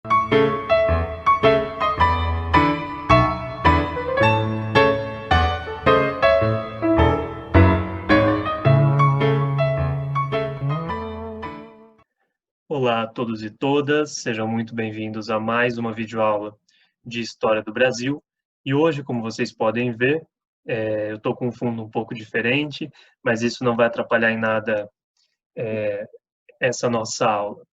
Olá a todos e todas, sejam muito bem-vindos a mais uma videoaula de História do Brasil. E hoje, como vocês podem ver, eu estou com um fundo um pouco diferente, mas isso não vai atrapalhar em nada essa nossa aula.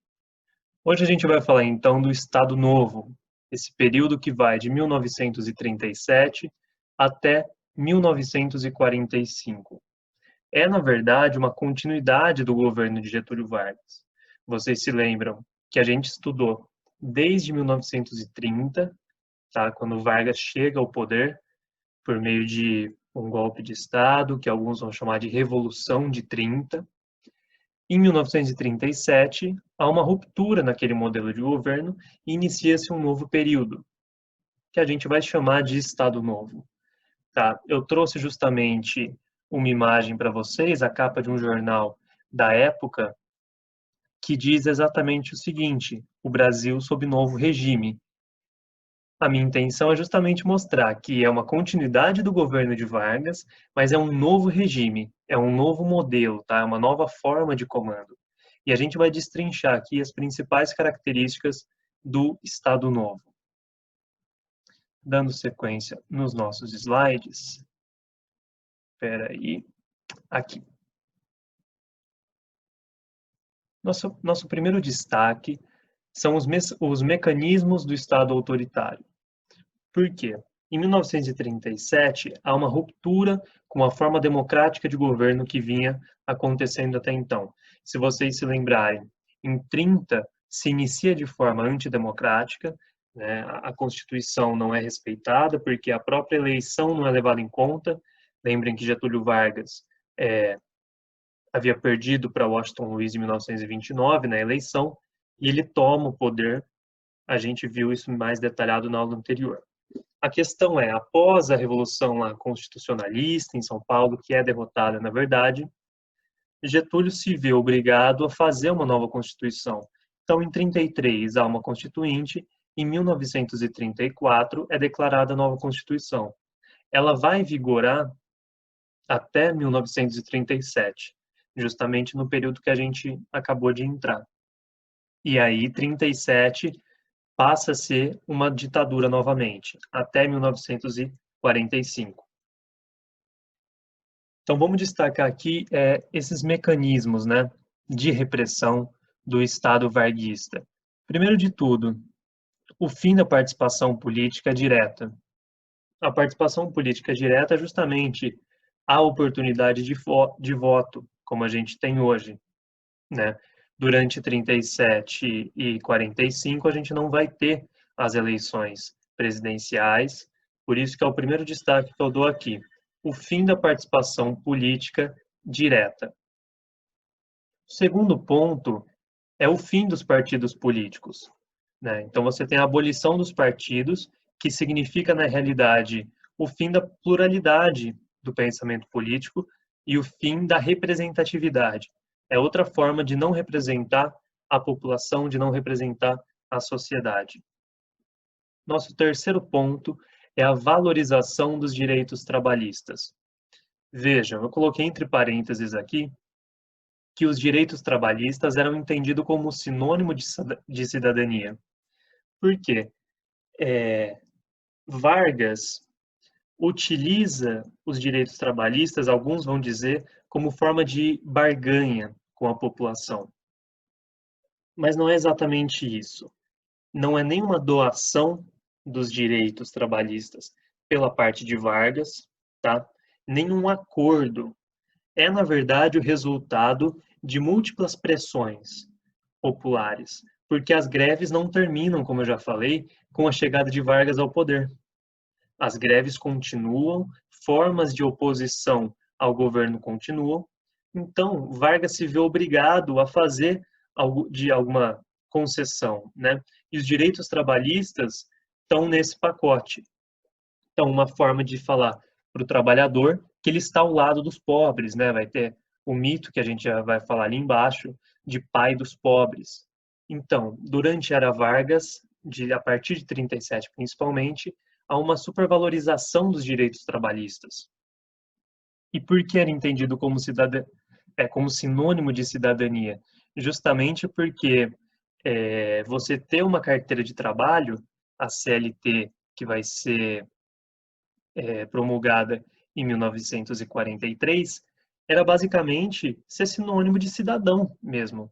Hoje a gente vai falar então do Estado Novo, esse período que vai de 1937 até 1945. É, na verdade, uma continuidade do governo de Getúlio Vargas. Vocês se lembram que a gente estudou desde 1930, tá? Quando Vargas chega ao poder por meio de um golpe de Estado, que alguns vão chamar de Revolução de 30. Em 1937, há uma ruptura naquele modelo de governo e inicia-se um novo período, que a gente vai chamar de Estado Novo. Tá? Eu trouxe justamente uma imagem para vocês, a capa de um jornal da época, que diz exatamente o seguinte: o Brasil sob novo regime. A minha intenção é justamente mostrar que é uma continuidade do governo de Vargas, mas é um novo regime, é um novo modelo, tá? É uma nova forma de comando. E a gente vai destrinchar aqui as principais características do Estado Novo. Dando sequência nos nossos slides. Espera aí, aqui. Nosso primeiro destaque são os mecanismos do Estado autoritário. Por quê? Em 1937, há uma ruptura com a forma democrática de governo que vinha acontecendo até então. Se vocês se lembrarem, em 30 se inicia de forma antidemocrática, né? A Constituição não é respeitada porque a própria eleição não é levada em conta. Lembrem que Getúlio Vargas havia perdido para Washington Luiz em 1929 na eleição, e ele toma o poder. A gente viu isso mais detalhado na aula anterior. A questão é, após a Revolução lá, Constitucionalista em São Paulo, que é derrotada, na verdade, Getúlio se vê obrigado a fazer uma nova Constituição. Então, em 33 há uma Constituinte, em 1934 é declarada a nova Constituição. Ela vai vigorar até 1937, justamente no período que a gente acabou de entrar. E aí, 37 passa a ser uma ditadura novamente, até 1945. Então, vamos destacar aqui esses mecanismos, né, de repressão do Estado varguista. Primeiro de tudo, o fim da participação política direta. A participação política direta é justamente a oportunidade de voto, como a gente tem hoje, né? Durante 37 e 45, a gente não vai ter as eleições presidenciais, por isso que é o primeiro destaque que eu dou aqui, o fim da participação política direta. O segundo ponto é o fim dos partidos políticos, né? Então, você tem a abolição dos partidos, que significa, na realidade, o fim da pluralidade do pensamento político e o fim da representatividade. É outra forma de não representar a população, de não representar a sociedade. Nosso terceiro ponto é a valorização dos direitos trabalhistas. Vejam, eu coloquei entre parênteses aqui que os direitos trabalhistas eram entendidos como sinônimo de cidadania. Por quê? Vargas utiliza os direitos trabalhistas, alguns vão dizer, como forma de barganha com a população. Mas não é exatamente isso. Não é nenhuma doação dos direitos trabalhistas pela parte de Vargas, tá? Nenhum acordo. É, na verdade, o resultado de múltiplas pressões populares, porque as greves não terminam, como eu já falei, com a chegada de Vargas ao poder. As greves continuam, formas de oposição ao governo continuam. Então, Vargas se vê obrigado a fazer alguma concessão, né? E os direitos trabalhistas estão nesse pacote. Então, uma forma de falar para o trabalhador que ele está ao lado dos pobres, né? Vai ter o mito que a gente já vai falar ali embaixo de pai dos pobres. Então, durante a era Vargas, a partir de 37 principalmente, a uma supervalorização dos direitos trabalhistas. E por que era entendido como como sinônimo de cidadania? Justamente porque você ter uma carteira de trabalho, a CLT, que vai ser promulgada em 1943, era basicamente ser sinônimo de cidadão mesmo.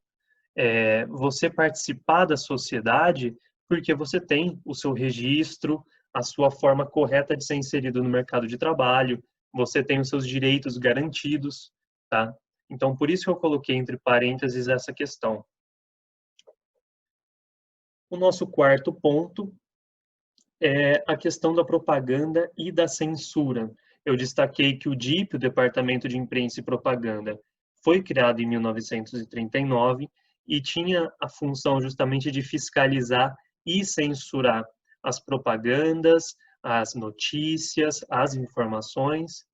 Você participar da sociedade porque você tem o seu registro, a sua forma correta de ser inserido no mercado de trabalho, você tem os seus direitos garantidos, tá? Então, por isso que eu coloquei entre parênteses essa questão. O nosso quarto ponto é a questão da propaganda e da censura. Eu destaquei que o DIP, o Departamento de Imprensa e Propaganda, foi criado em 1939 e tinha a função justamente de fiscalizar e censurar as propagandas, as notícias, as informações.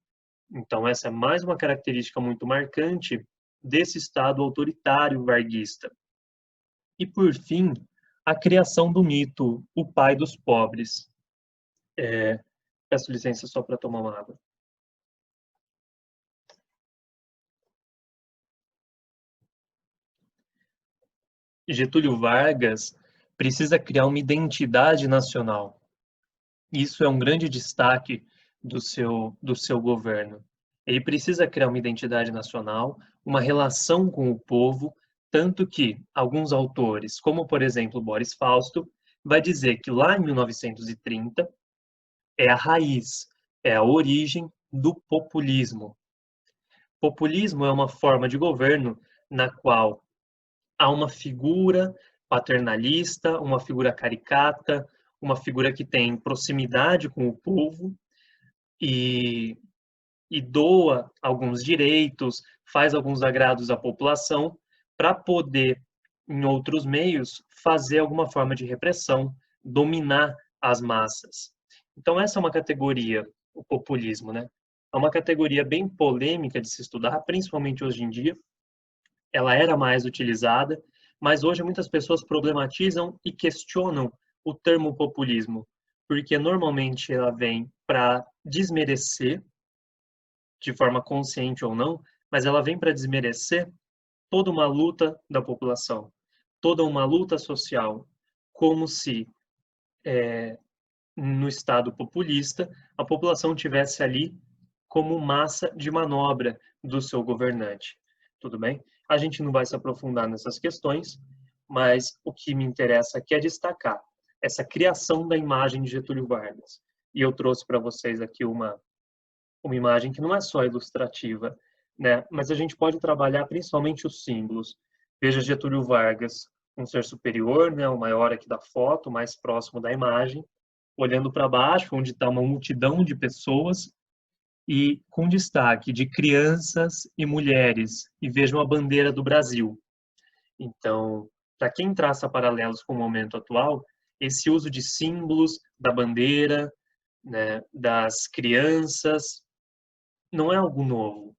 Então, essa é mais uma característica muito marcante desse Estado autoritário varguista. E, por fim, a criação do mito, o pai dos pobres. Peço licença só para tomar uma água. Getúlio Vargas precisa criar uma identidade nacional. Isso é um grande destaque do seu governo. Ele precisa criar uma identidade nacional, uma relação com o povo, tanto que alguns autores, como por exemplo Boris Fausto, vai dizer que lá em 1930 é a raiz, é a origem do populismo. Populismo é uma forma de governo na qual há uma figura paternalista, uma figura caricata, uma figura que tem proximidade com o povo e, e doa alguns direitos, faz alguns agrados à população para poder, em outros meios, fazer alguma forma de repressão, dominar as massas. Então, essa é uma categoria, o populismo, né? É uma categoria bem polêmica de se estudar, principalmente hoje em dia. Ela era mais utilizada, mas hoje muitas pessoas problematizam e questionam o termo populismo, porque normalmente ela vem para desmerecer, de forma consciente ou não, mas ela vem para desmerecer toda uma luta da população, toda uma luta social, como se no Estado populista a população tivesse ali como massa de manobra do seu governante. Tudo bem? A gente não vai se aprofundar nessas questões, mas o que me interessa aqui é destacar essa criação da imagem de Getúlio Vargas. E eu trouxe para vocês aqui uma imagem que não é só ilustrativa, né? Mas a gente pode trabalhar principalmente os símbolos. Veja Getúlio Vargas, um ser superior, né, o maior aqui da foto, mais próximo da imagem, olhando para baixo, onde está uma multidão de pessoas, e com destaque de crianças e mulheres, e vejam a bandeira do Brasil. Então, para quem traça paralelos com o momento atual, esse uso de símbolos da bandeira, né, das crianças, não é algo novo.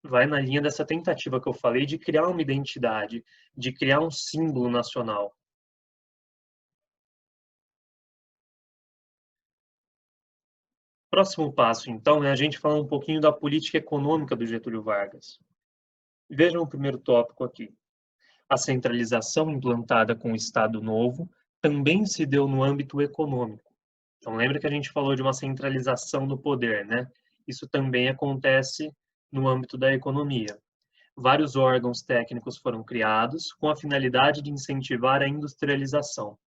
Vai na linha dessa tentativa que eu falei de criar uma identidade, de criar um símbolo nacional. Próximo passo, então, é a gente falar um pouquinho da política econômica do Getúlio Vargas. Vejam o primeiro tópico aqui. A centralização implantada com o Estado Novo também se deu no âmbito econômico. Então, lembra que a gente falou de uma centralização do poder, né? Isso também acontece no âmbito da economia. Vários órgãos técnicos foram criados com a finalidade de incentivar a industrialização.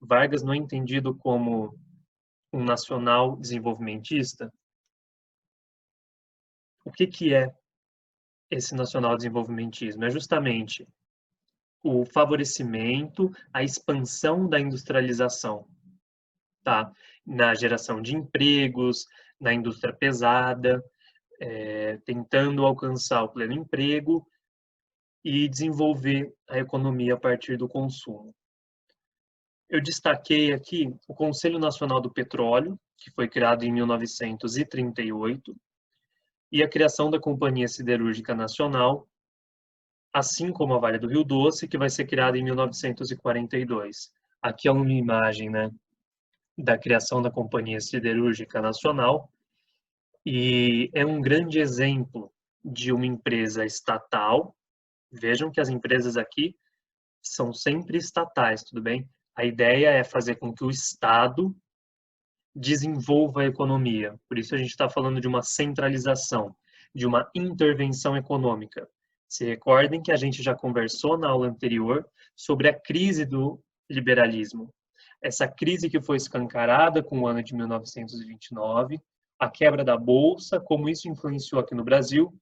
Vargas não é entendido como um nacional desenvolvimentista. O que é esse nacional desenvolvimentismo? É justamente o favorecimento, a expansão da industrialização, tá? Na geração de empregos, na indústria pesada, tentando alcançar o pleno emprego e desenvolver a economia a partir do consumo. Eu destaquei aqui o Conselho Nacional do Petróleo, que foi criado em 1938, e a criação da Companhia Siderúrgica Nacional, assim como a Vale do Rio Doce, que vai ser criada em 1942. Aqui é uma imagem, né, da criação da Companhia Siderúrgica Nacional, e é um grande exemplo de uma empresa estatal. Vejam que as empresas aqui são sempre estatais, tudo bem? A ideia é fazer com que o Estado desenvolva a economia. Por isso a gente está falando de uma centralização, de uma intervenção econômica. Se recordem que a gente já conversou na aula anterior sobre a crise do liberalismo. Essa crise que foi escancarada com o ano de 1929, a quebra da Bolsa, como isso influenciou aqui no Brasil.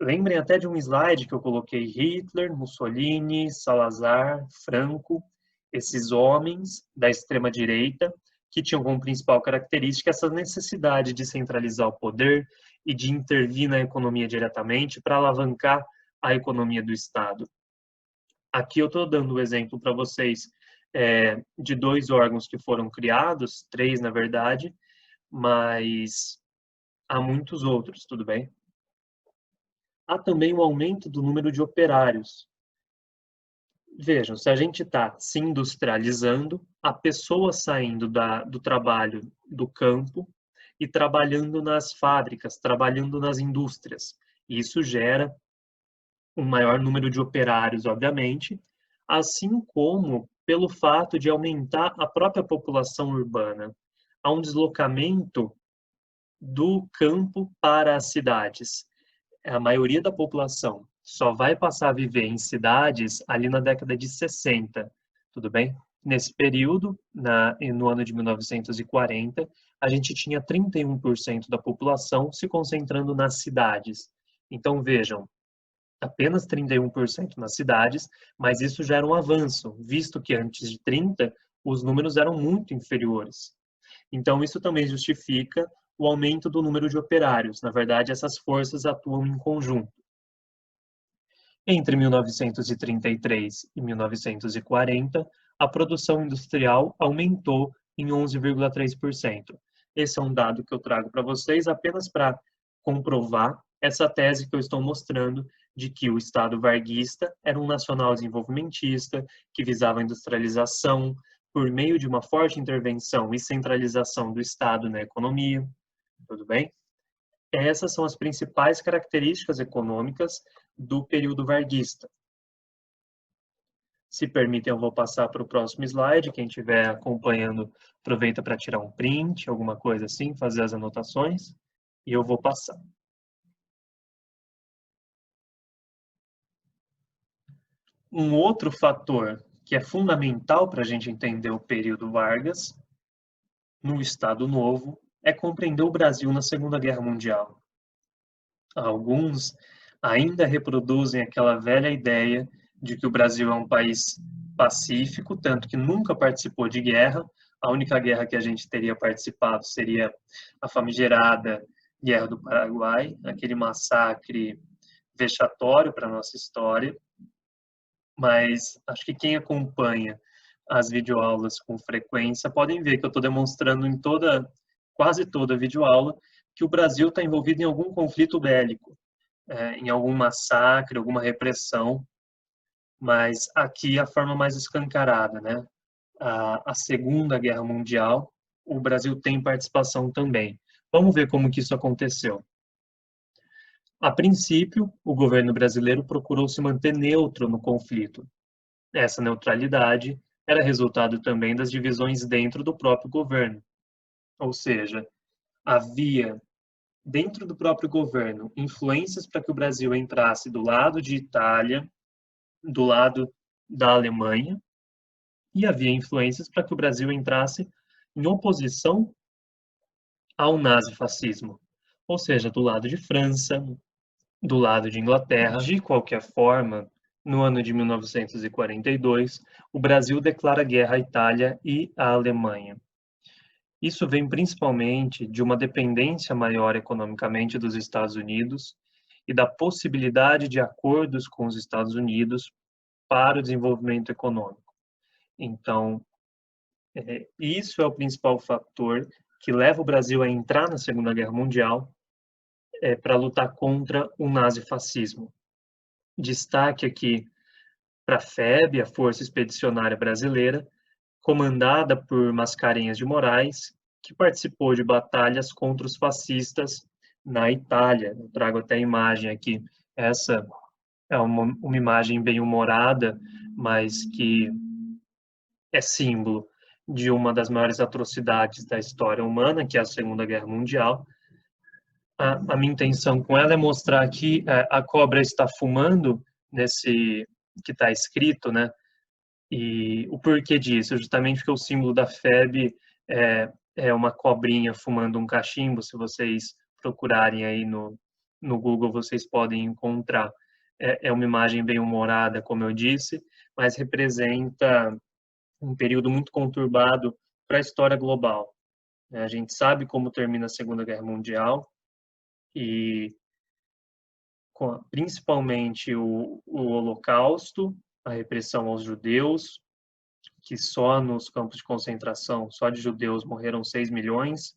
Lembrem até de um slide que eu coloquei: Hitler, Mussolini, Salazar, Franco, esses homens da extrema-direita que tinham como principal característica essa necessidade de centralizar o poder e de intervir na economia diretamente para alavancar a economia do Estado. Aqui eu estou dando o exemplo para vocês de 2 órgãos que foram criados, 3 na verdade, mas há muitos outros, tudo bem? Há também o aumento do número de operários. Vejam, se a gente está se industrializando, a pessoa saindo do trabalho do campo e trabalhando nas fábricas, trabalhando nas indústrias. Isso gera um maior número de operários, obviamente, assim como pelo fato de aumentar a própria população urbana. Há um deslocamento do campo para as cidades. A maioria da população só vai passar a viver em cidades ali na década de 60, tudo bem? Nesse período, no ano de 1940, a gente tinha 31% da população se concentrando nas cidades. Então, vejam, apenas 31% nas cidades, mas isso já era um avanço, visto que antes de 30, os números eram muito inferiores. Então, isso também justifica o aumento do número de operários. Na verdade, essas forças atuam em conjunto. Entre 1933 e 1940, a produção industrial aumentou em 11,3%. Esse é um dado que eu trago para vocês apenas para comprovar essa tese que eu estou mostrando de que o Estado varguista era um nacional desenvolvimentista que visava a industrialização por meio de uma forte intervenção e centralização do Estado na economia. Tudo bem? Essas são as principais características econômicas do período varguista. Se permitem, eu vou passar para o próximo slide. Quem estiver acompanhando, aproveita para tirar um print, alguma coisa assim, fazer as anotações, e eu vou passar. Um outro fator que é fundamental para a gente entender o período Vargas, no Estado Novo, é compreender o Brasil na Segunda Guerra Mundial. Alguns ainda reproduzem aquela velha ideia de que o Brasil é um país pacífico, tanto que nunca participou de guerra. A única guerra que a gente teria participado seria a famigerada Guerra do Paraguai, aquele massacre vexatório para a nossa história. Mas acho que quem acompanha as videoaulas com frequência podem ver que eu estou demonstrando em quase toda videoaula que o Brasil está envolvido em algum conflito bélico, em algum massacre, alguma repressão, mas aqui a forma mais escancarada, né? A Segunda Guerra Mundial, o Brasil tem participação também. Vamos ver como que isso aconteceu. A princípio, o governo brasileiro procurou se manter neutro no conflito. Essa neutralidade era resultado também das divisões dentro do próprio governo. Ou seja, havia dentro do próprio governo influências para que o Brasil entrasse do lado de Itália, do lado da Alemanha, e havia influências para que o Brasil entrasse em oposição ao nazifascismo, ou seja, do lado de França, do lado de Inglaterra. De qualquer forma, no ano de 1942, o Brasil declara guerra à Itália e à Alemanha. Isso vem principalmente de uma dependência maior economicamente dos Estados Unidos e da possibilidade de acordos com os Estados Unidos para o desenvolvimento econômico. Então, isso é o principal fator que leva o Brasil a entrar na Segunda Guerra Mundial para lutar contra o nazifascismo. Destaque aqui para a FEB, a Força Expedicionária Brasileira, comandada por Mascarenhas de Moraes, que participou de batalhas contra os fascistas na Itália. Eu trago até a imagem aqui. Essa é uma imagem bem humorada, mas que é símbolo de uma das maiores atrocidades da história humana, que é a Segunda Guerra Mundial. A minha intenção com ela é mostrar que a cobra está fumando nesse que está escrito, né? E o porquê disso? Justamente porque o símbolo da FEB é uma cobrinha fumando um cachimbo. Se vocês procurarem aí no Google, vocês podem encontrar. É uma imagem bem humorada, como eu disse, mas representa um período muito conturbado para a história global. A gente sabe como termina a Segunda Guerra Mundial e principalmente o Holocausto, a repressão aos judeus, que só nos campos de concentração, só de judeus morreram 6 milhões.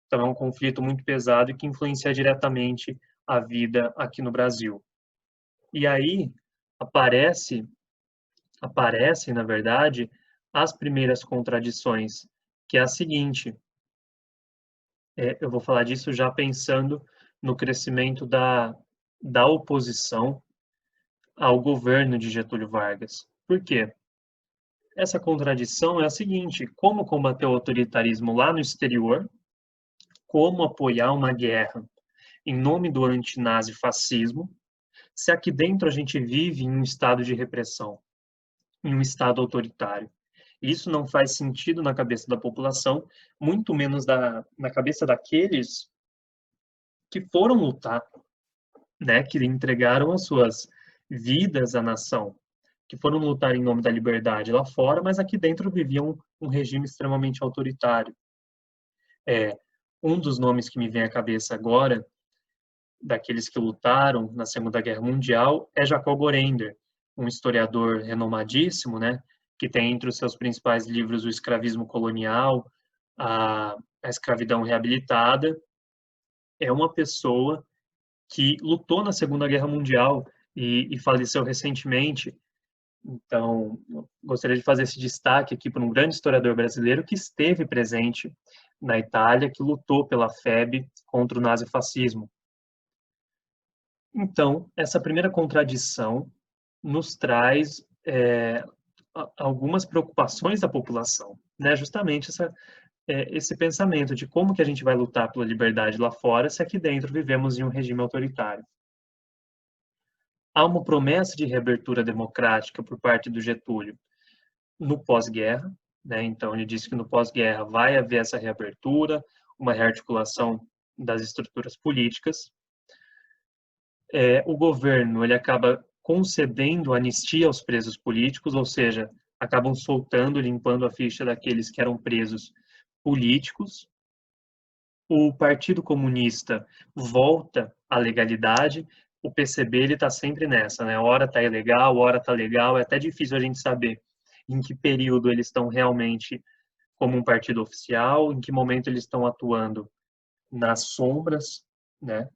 Então é um conflito muito pesado e que influencia diretamente a vida aqui no Brasil. E aí aparecem, na verdade, as primeiras contradições, que é a seguinte, eu vou falar disso já pensando no crescimento da oposição ao governo de Getúlio Vargas. Por quê? Essa contradição é a seguinte: como combater o autoritarismo lá no exterior, como apoiar uma guerra em nome do antinazifascismo, se aqui dentro a gente vive em um estado de repressão, em um estado autoritário. Isso não faz sentido na cabeça da população, muito menos na cabeça daqueles que foram lutar, né, que entregaram as suas vidas à nação, que foram lutar em nome da liberdade lá fora, mas aqui dentro viviam um regime extremamente autoritário. Um dos nomes que me vem à cabeça agora, daqueles que lutaram na Segunda Guerra Mundial, é Jacob Gorender, um historiador renomadíssimo, né, que tem entre os seus principais livros o escravismo colonial, a escravidão reabilitada. É uma pessoa que lutou na Segunda Guerra Mundial e faleceu recentemente. Então, gostaria de fazer esse destaque aqui para um grande historiador brasileiro que esteve presente na Itália, que lutou pela FEB contra o nazifascismo. Então, essa primeira contradição nos traz algumas preocupações da população, né? Justamente esse pensamento de como que a gente vai lutar pela liberdade lá fora se aqui dentro vivemos em um regime autoritário. Há uma promessa de reabertura democrática por parte do Getúlio no pós-guerra, né? Então ele disse que no pós-guerra vai haver essa reabertura, uma rearticulação das estruturas políticas. O governo ele acaba concedendo anistia aos presos políticos, ou seja, acabam soltando, limpando a ficha daqueles que eram presos políticos. O Partido Comunista volta à legalidade. O PCB ele está sempre nessa, né? Hora está ilegal, hora está legal. É até difícil a gente saber em que período eles estão realmente como um partido oficial, em que momento eles estão atuando nas sombras, né?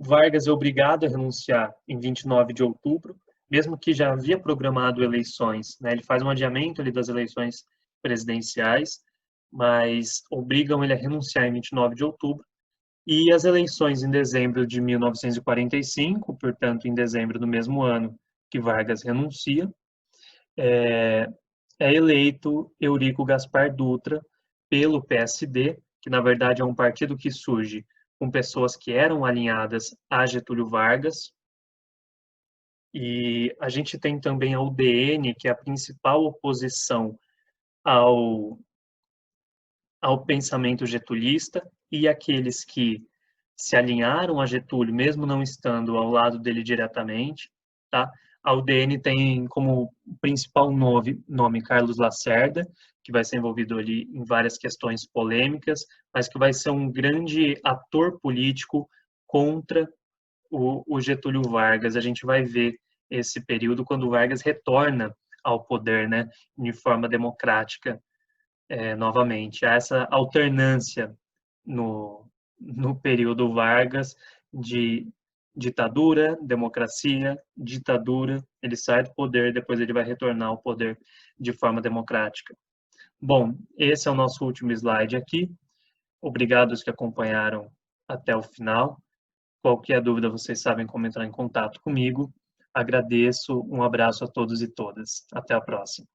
Vargas é obrigado a renunciar em 29 de outubro, mesmo que já havia programado eleições, né? Ele faz um adiamento ali das eleições presidenciais, mas obrigam ele a renunciar em 29 de outubro. E as eleições em dezembro de 1945, portanto, em dezembro do mesmo ano que Vargas renuncia, é eleito Eurico Gaspar Dutra pelo PSD, que na verdade é um partido que surge com pessoas que eram alinhadas a Getúlio Vargas. E a gente tem também a UDN, que é a principal oposição ao, ao pensamento getulista, e aqueles que se alinharam a Getúlio, mesmo não estando ao lado dele diretamente, tá? A UDN tem como principal nome Carlos Lacerda, que vai ser envolvido ali em várias questões polêmicas, mas que vai ser um grande ator político contra o Getúlio Vargas. A gente vai ver esse período quando o Vargas retorna ao poder, né, de forma democrática, novamente. Há essa alternância no período Vargas ditadura, democracia, ditadura, ele sai do poder, depois ele vai retornar ao poder de forma democrática. Bom, esse é o nosso último slide aqui. Obrigado aos que acompanharam até o final. Qualquer dúvida, vocês sabem como entrar em contato comigo. Agradeço, um abraço a todos e todas. Até a próxima.